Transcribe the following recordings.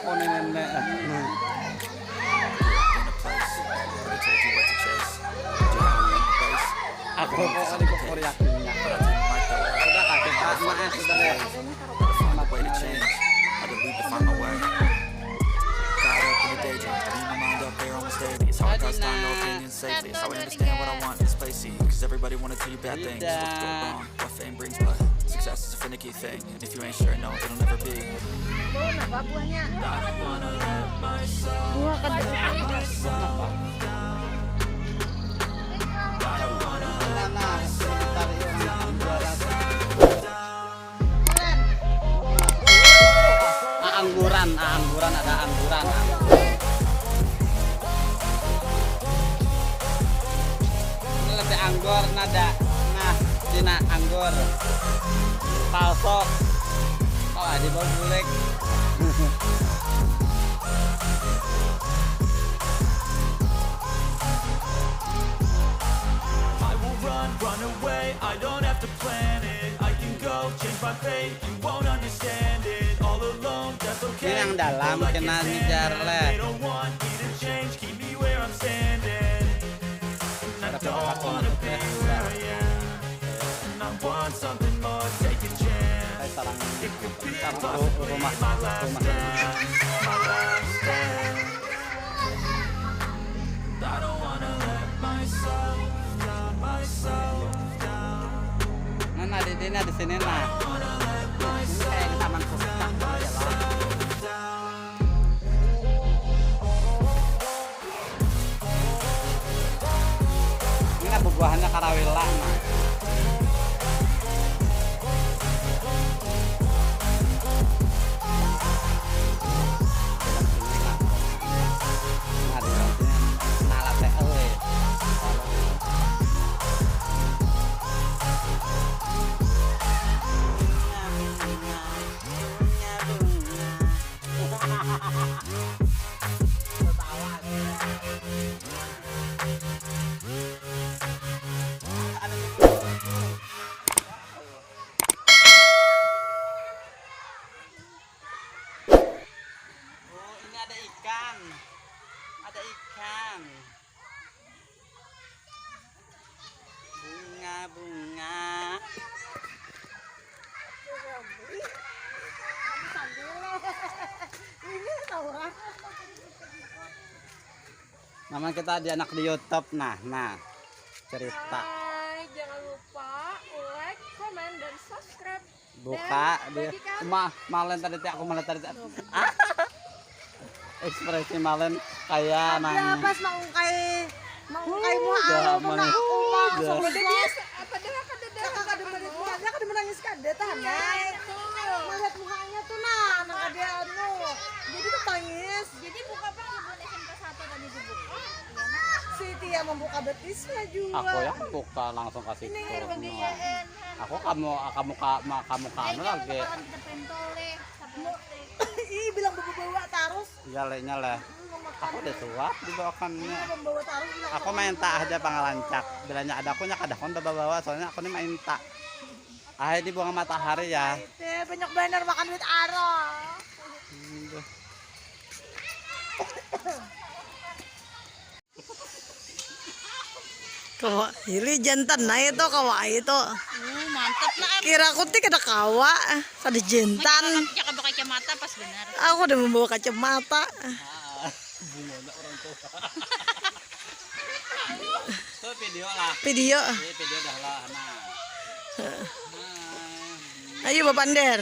ako ni nenek. Ako po kali ko koryakin niya. Sudah kakek maaf sudah ya. Everybody wanna tell you bad things. What's go wrong? What fame brings, but success is a finicky thing. And if you ain't sure, no, it'll never be. Buah kadang. Angguran ada angguran. Ini lebih anggur nada. Nah, Cina anggur. Palsok. Oh, di bawah bulik. I will run away. I don't have to plan it. I can go change my fate. You won't understand it. All alone, that's okay. Ini yang dalam kena ngejar leh. They don't want me to change. Keep me where I'm standing. And I don't wanna be where I am. And I want something more. Take a chance. Sarang It could be rumah. my last stand. My last stand. I don't wanna let myself down, myself down. Mana di sini nah. Ini kayak di taman kota. Ini kan buah-buahannya karawila nah. Ada ikan. Bunga. Nama kita di anak di YouTube nah cerita. Hai, jangan lupa like, komen, dan subscribe. Buka dia malen tadi aku malen tadi. Ekspresi malen kayak nang. Pas mau kayak mau aku mah sama dia apa dia kada menangis kada tahan melihat mukanya tuh nah dia jadi tuh tangis jadi buka apa SMK 1 tadi dibuka si Tia membuka betisnya juga Aku yang buka langsung kasih itu. Aku kamu lagi. Ih bilang bawa terus Iya lah. Aku udah tua dibawakannya. membawa terus Aku minta aja pangalancak. Bilanya ada aku nya kadang bawa soalnya aku nih minta. Ah ini bunga matahari ya. banyak bener makan duit aro. Kawa, ini jantan na itu kawa itu. Mantap na. Kira ko ti kada kawa, kada jantan. Kaya ka ba kacamata pas benar. Aku udah membawa kacamata. Bunga na orang tua. Itu video lah. Video. Ini video dah lah Ayo Bapak Ander.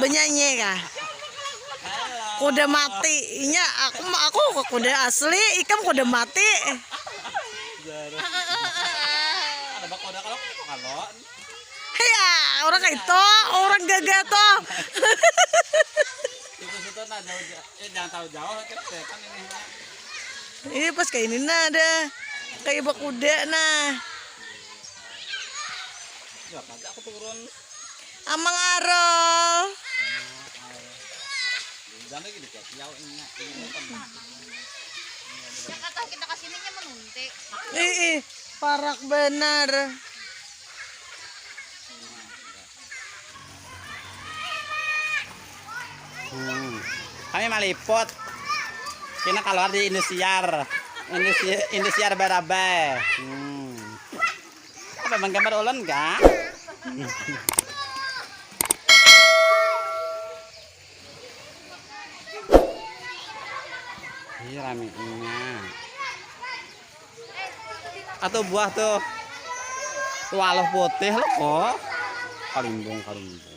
Benyanyi kah? Kuda mati. Inya aku kuda asli, ikam kuda mati. Ada bak koda kalau. Heya, orang itu, orang gagah toh. Situ nah jangan tahu jauh kan ini. Ini pas kayak ini nah ada kayak bak kuda nah. Ya, nanti aku turun. Amang aro. Jangan lagi dikit, jauh ini. Kata kita kesininya menuntik. Parak benar. Kami malipot. Kena keluar di Indosiar. Indosiar Barabe. Apa bang gambar ulun kah? Ini ramenya. Atau buah tuh. Tuh aloh putih loh kok. Kalimbung.